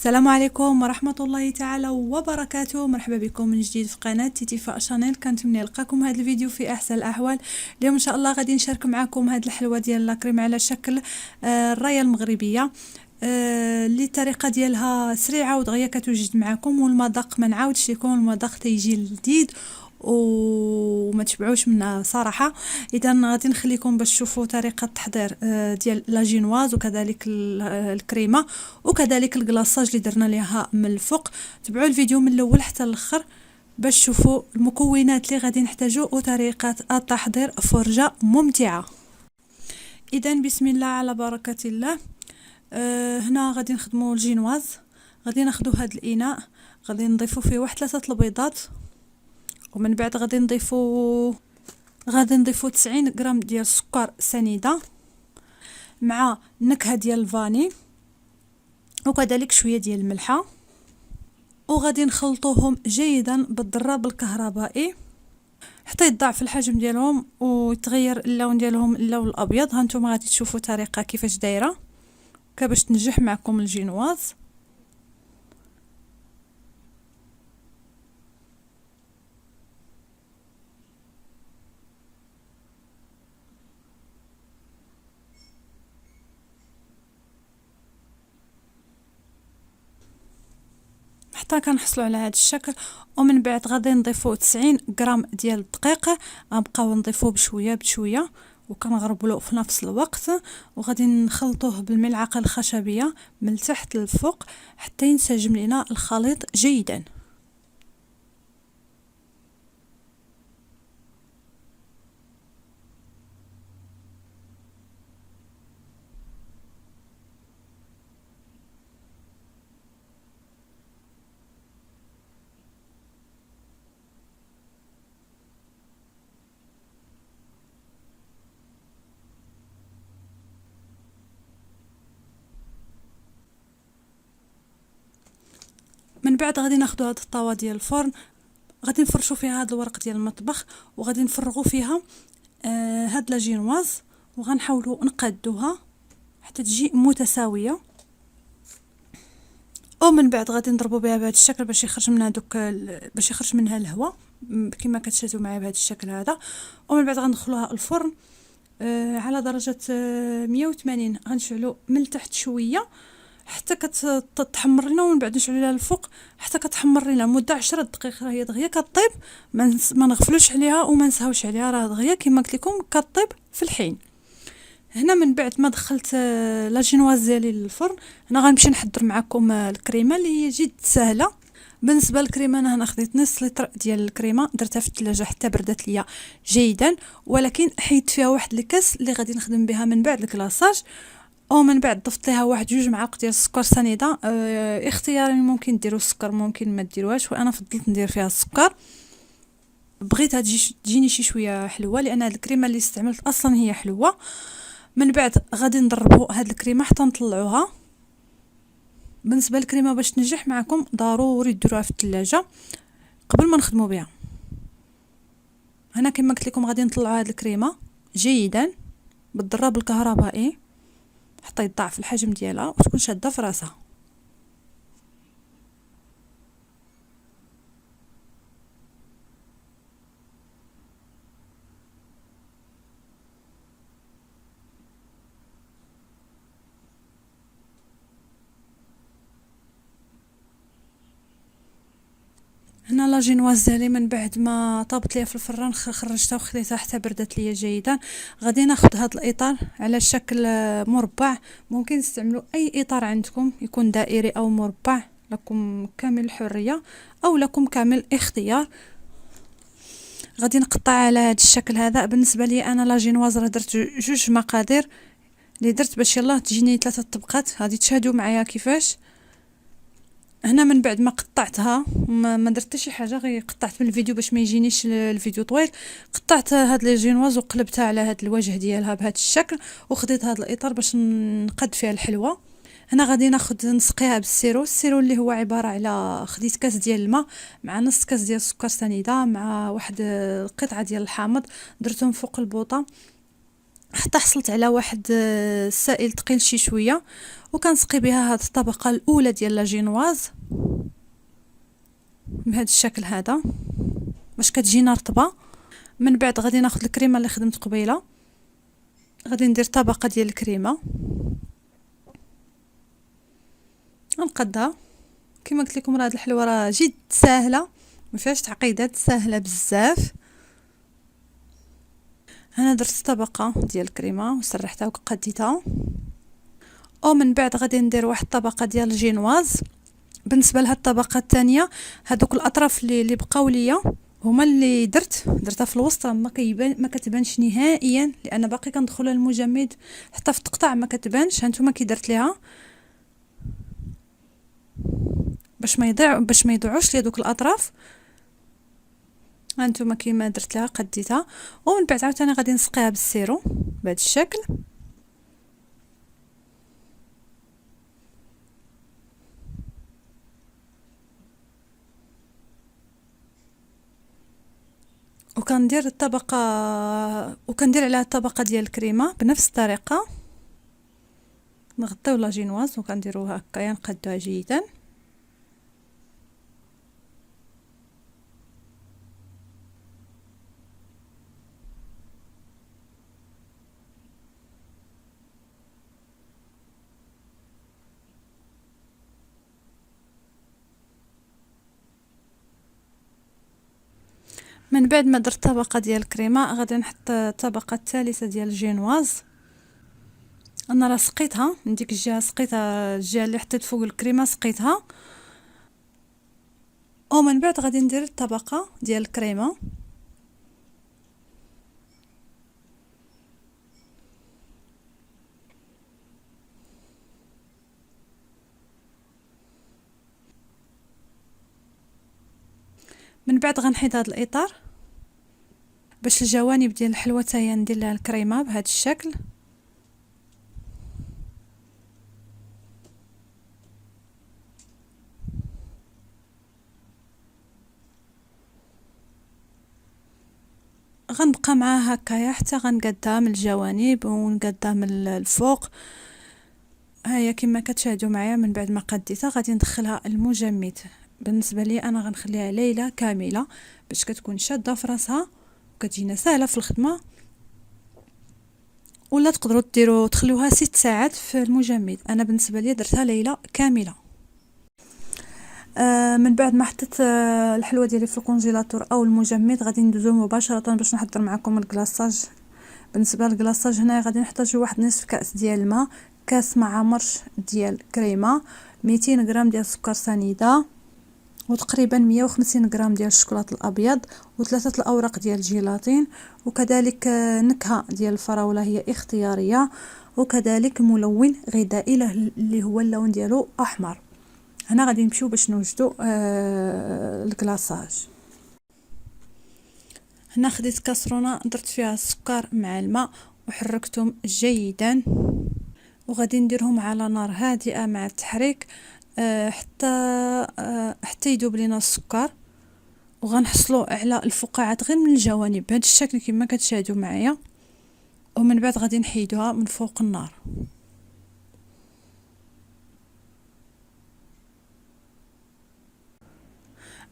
السلام عليكم ورحمة الله تعالى وبركاته. مرحبا بكم من جديد في قناة تيتيفا شانيل. كنتمنى نلقاكم هذا الفيديو في احسن الاحوال. اليوم ان شاء الله غادي نشارك معكم هذه الحلوى ديال لاكريم على شكل الرايه المغربيه. اللي الطريقه ديالها سريعه ودغيا كتوجد معكم، والمذاق ما نعاودش لكم، المذاق تيجي لذيذ وما تشبعوش منها صراحه. اذا غادي نخليكم باش تشوفوا طريقه التحضير ديال لا جينواز، وكذلك الكريمه، وكذلك الكلاصاج اللي درنا ليها من الفوق. تبعوا الفيديو من الاول حتى الاخر باش تشوفوا المكونات اللي غادي نحتاجو وطريقه التحضير. فرجه ممتعه. اذا بسم الله على بركه الله. هنا غادي نخدموا الجينواز. غادي ناخذوا هذا الاناء، غادي نضيفوا فيه واحد 3 البيضات، ومن بعد غادي نضيفوا 90 غرام ديال السكر سنيده مع نكهه ديال الفاني، وكذلك شويه ديال الملحه، وغادي نخلطوهم جيدا بالضراب الكهربائي حتى يتضاعف الحجم ديالهم ويتغير اللون ديالهم اللون الابيض. هانتوما غادي تشوفوا الطريقه كيفاش دايره باش تنجح معكم الجينواز. حتى كنحصلوا على هذا الشكل، ومن بعد غادي نضيفوا 90 غرام ديال الدقيق، غنبقاو نضيفوه بشويه بشويه وكنغربلوه في نفس الوقت، وغادي نخلطوه بالملعقه الخشبيه من تحت للفوق حتى ينسجم لنا الخليط جيدا. من بعد غادي ناخذوا هذه الطاوه ديال الفرن، غادي نفرشوا فيها هذا الورق ديال المطبخ، وغادي نفرغوا فيها هاد لا جينواز، وغنحاولوا نقادوها حتى تجي متساويه، ومن بعد غادي نضربوا بها بهذا الشكل باش يخرج منها باش يخرج منها الهواء كما كتشاهدوا معايا بهذا الشكل هذا. ومن بعد غندخلوها الفرن على درجه 180. غنشعلوا من التحت شويه حتى كتحمر لنا، ومن بعد نشعلوا لها الفوق حتى كتحمر لنا مده 10 دقائق. هي دغيا كطيب، ما نغفلوش عليها وما نسهوش عليها، راه دغيا كما قلت لكم كطيب في الحين. هنا من بعد ما دخلت لا جينواز ديالي للفرن، هنا غنمشي نحضر معكم الكريمه اللي هي جد سهله. بالنسبه للكريمه انا هنا خديت نص لتر ديال الكريمه، درتها في الثلاجه حتى بردت ليا جيدا، ولكن حيدت فيها واحد الكاس اللي غادي نخدم بها من بعد الكلاصاج. ومن بعد ضفت لها واحد 2 معالق ديال السكر سنيده. اختياري، ممكن ديروا السكر ممكن ما ديروهاش، وانا فضلت ندير فيها السكر. بغيتها تجيني شي شويه حلوه، لان هاد الكريمه اللي استعملت اصلا هي حلوه. من بعد غادي نضربوا هاد الكريمه حتى نطلعوها. بالنسبه للكريمه باش تنجح معكم ضروري ديروها في الثلاجه قبل ما نخدموا بها. هنا كما قلت لكم غادي نطلعوا هاد الكريمه جيدا بالضراب الكهربائي حتى يضاعف الحجم ديالها وتكون شاده في راسها. هنا لا جينواز ديالي من بعد ما طابت ليا في الفران خرجتها وخليتها حتى بردت ليا جيدا. غادي ناخذ هذا الاطار على شكل مربع، ممكن تستعملوا اي اطار عندكم يكون دائري او مربع، لكم كامل الحريه او لكم كامل اختيار. غادي نقطع على هذا الشكل هذا. بالنسبه لي انا لا جينواز راه درت 2 مقادير اللي درت باش يلاه تجيني 3 طبقات. غادي تشاهدوا معايا كيفاش. هنا من بعد ما قطعتها ما درت شي حاجه، غير قطعت من الفيديو باش ما يجينيش الفيديو طويل. قطعت هاد لي جينواز وقلبتها على هاد الوجه ديالها بهذا الشكل، وخديت هاد الاطار باش نقد فيها الحلوه. هنا غادي ناخذ نسقيها بالسيرو اللي هو عباره على خديت كاس ديال الماء مع نص كاس ديال السكر سنيده مع واحد قطعه ديال الحامض، درتهم فوق البوطه حتى حصلت على واحد السائل ثقيل شي شويه، وكنسقي بها هاد الطبقه الاولى ديال لاجينواز بهذا الشكل هذا باش كتجينا رطبه. من بعد غادي ناخذ الكريمه اللي خدمت قبيله، غادي ندير طبقه ديال الكريمه، غنقادها. كما قلت لكم راه هاد الحلوه راه جد ساهله، ما فيهاش تعقيدات، ساهله بزاف. انا درت طبقه ديال الكريمه وسرحتها وقديتها، ومن بعد غادي ندير واحد الطبقه ديال الجينواز. بالنسبه لهاد الطبقه الثانيه، هذوك الاطراف اللي بقاو ليا هما اللي درتها في الوسط، ما كتبانش نهائيا لان باقي كندخلها المجمد حتى في التقطاع ما كتبانش. هانتوما كي درت ليها باش ما يضيعوش لي دوك الاطراف، هانتوما كيما درت لها قديتها. ومن بعد عاوتاني غادي نسقيها بالسيرو بهذا الشكل. وكندير الطبقه وكندير عليها الطبقه ديال الكريمه بنفس الطريقه، نغطيو لاجينواز وكنديروها هكايا، نقادوها جيدا. من بعد ما درت طبقه ديال الكريمه غادي نحط الطبقه الثالثه ديال الجينواز. انا راه سقيتها من ديك الجهه، سقيتها الجهه اللي حطيت فوق الكريمه سقيتها. ومن بعد غادي ندير الطبقه ديال الكريمه، من بعد غنحيد هذا الاطار باش الجوانب ديال الحلوه تاهي ندير لها الكريمه بهذا الشكل. غنبقى معاها هكايا حتى غنقادها من الجوانب ونقادها من الفوق. هيا كما كتشاهدوا معايا، من بعد ما قديتها غادي ندخلها المجمد. بالنسبه لي انا غنخليها ليله كامله باش كتكون شاده في راسها وكتجينا سهله في الخدمه، ولا تقدروا ديروا تخليوها 6 ساعات في المجمد. انا بالنسبه لي درتها ليله كامله. من بعد ما حطيت الحلوه ديالي في الكونجيلاتور او المجمد غادي ندوزو مباشره باش نحضر معكم الكلاصاج. بالنسبه للكلاصاج هنا غادي نحتاجوا واحد نصف كاس ديال الماء، كاس مع مرش ديال كريمه، 200 غرام ديال السكر سنيده، وتقريبا 150 غرام ديال الشوكولاط الابيض، وثلاثه الاوراق ديال الجيلاتين، وكذلك نكهه ديال الفراوله هي اختياريه، وكذلك ملون غذائي اللي هو اللون ديالو احمر. هنا غادي نمشيو باش نوجدوا الكلاصاج. هنا خديت كاسرونه درت فيها السكر مع الماء وحركتهم جيدا، وغادي نديرهم على نار هادئه مع التحريك حتى يذوب لينا السكر، وغنحصلوا على الفقاعات غير من الجوانب بهذا الشكل كما كتشاهدوا معايا. ومن بعد غادي نحيدوها من فوق النار.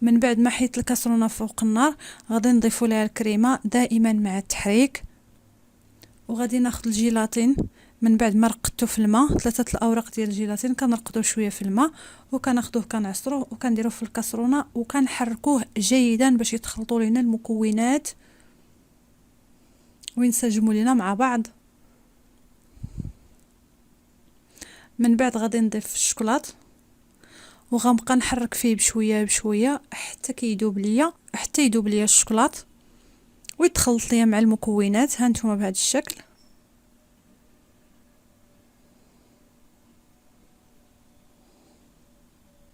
من بعد ما حيت الكاسرونه فوق النار غادي نضيفوا لها الكريمه دائما مع التحريك، وغادي ناخذ الجيلاتين. من بعد ما رقدته في الماء، ثلاثه الاوراق ديال الجيلاتين كنرقدوه شويه في الماء وكناخذوه كنعصروه وكنديروه في الكاسرونه وكنحركوه جيدا باش يتخلطوا لنا المكونات وينسجموا لنا مع بعض. من بعد غادي نضيف الشوكولاط وغنبقى نحرك فيه بشويه بشويه حتى يذوب ليا الشوكولاط ويتخلط ليا مع المكونات. هانتوما بهذا الشكل.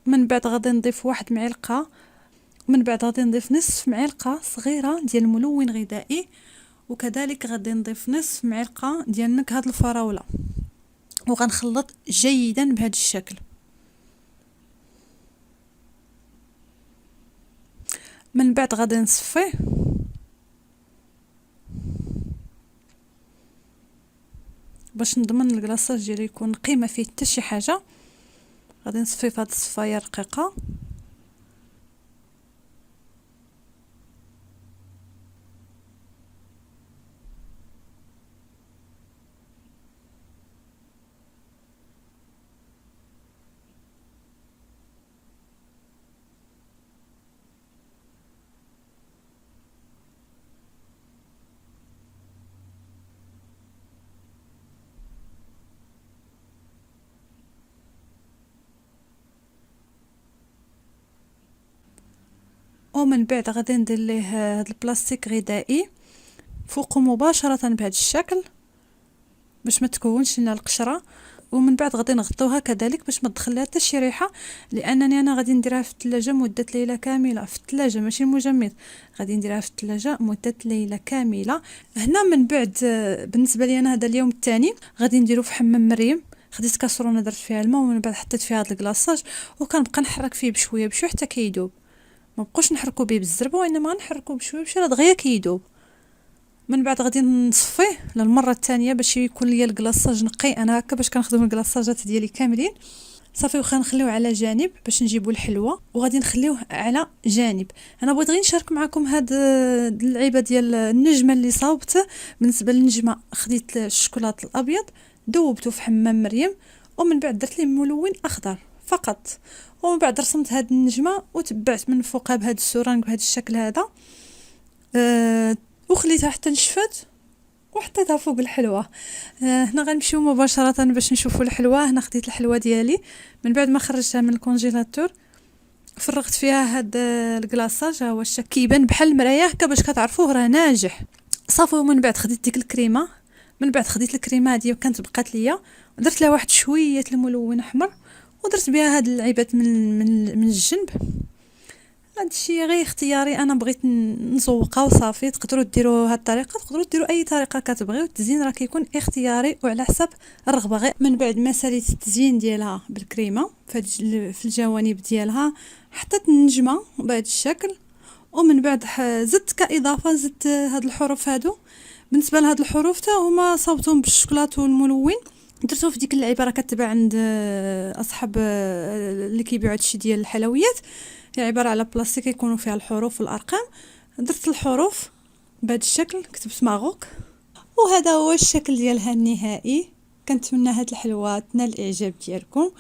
من بعد غادي نضيف واحد معلقه، من بعد غادي نضيف نصف معلقه صغيره ديال ملون غذائي، وكذلك غادي نضيف نصف معلقه ديال نكهه الفراوله، وغنخلط جيدا بهذا الشكل. من بعد غادي نصفيه باش نضمن الكلاصاج ديالي يكون نقي ما فيه حتى شي حاجه، غادي نصفي في هاد الصفايه رقيقه. ومن بعد غادي ندير ليه هاد البلاستيك غذائي فوقه مباشره بهذا الشكل باش ما تكونش لنا القشره. ومن بعد غادي نغطوها كذلك باش ما تدخل لها حتى شي ريحه، لانني انا غادي نديرها في الثلاجه مده ليله كامله، في الثلاجه ماشي المجمد، غادي نديرها في الثلاجه مده ليله كامله. هنا من بعد بالنسبه لي انا هذا اليوم الثاني غادي نديرو في حمام مريم. خديت كاسرونه درت فيها الماء ومن بعد حطيت فيها هذا الكلاصاج وكنبقى نحرك فيه بشويه بشويه حتى كيذوب. ما بقوش نحركو به بالزربه وانما غنحركو بشويه بشويه دغيا كيذوب. من بعد غادي نصفيه للمره الثانيه باش يكون ليا الكلاصاج نقي. انا هكا باش كنخدم الكلاصاجات ديالي كاملين. صافي وخا نخليوه على جانب باش نجيبو الحلوه وغادي نخليوه على جانب. انا بغيت غير نشارك معكم هاد اللعيبه ديال النجمه اللي صاوبت. بالنسبه للنجمه خديت الشوكولاط الابيض ذوبته في حمام مريم ومن بعد درت ليه ملون اخضر فقط، ومن بعد رسمت هاد النجمه وتبعت من فوقها بهذا السورانك بهذا الشكل هذا. وخليتها حتى نشفت وحطيتها فوق الحلوه. هنا غنمشيو مباشره باش نشوفوا الحلوه. هنا خديت الحلوه ديالي من بعد ما خرجتها من الكونجيلاتور فرغت فيها هاد الكلاصاج. ها هو الشكل كيبان بحال المرايه هكا باش كتعرفوه راه ناجح. صافي ومن بعد خديت ديك الكريمه. من بعد خديت الكريمه هذه وكانت بقات ليا درت لها واحد شويه الملون احمر ودرت بها هاد اللعيبات من الجنب. هادشي غير اختياري، انا بغيت نزوقها وصافي. تقدروا ديروا هاد الطريقه، تقدروا ديروا اي طريقه كتبغيو. التزيين راه كيكون اختياري وعلى حسب الرغبه. غير من بعد ما ساليت التزيين ديالها بالكريمه في الجوانب ديالها حطيت النجمه بهذا الشكل. ومن بعد زدت كاضافه زدت هاد الحروف هادو. بالنسبه لهاد الحروف حتى هما صاوبتهم بالشوكولاط والملون درتو في ديك اللعيبه راه كتباع عند اصحاب اللي كيبيعوا هادشي ديال الحلويات. هي عباره على بلاستيك يكونوا فيها الحروف والارقام. درت الحروف بهذا الشكل كتبت ماغوك وهذا هو الشكل ديالها النهائي. كنتمنى هاد الحلوه تنال الاعجاب ديالكم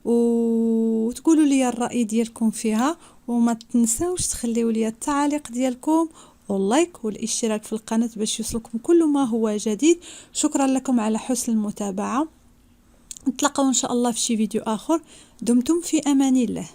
وتقولوا لي الراي ديالكم فيها، وما تنساوش تخليوا لي التعاليق ديالكم واللايك والاشتراك في القناه باش يوصلكم كل ما هو جديد. شكرا لكم على حسن المتابعه. نتلاقاو ان شاء الله في شي فيديو اخر. دمتم في امان الله.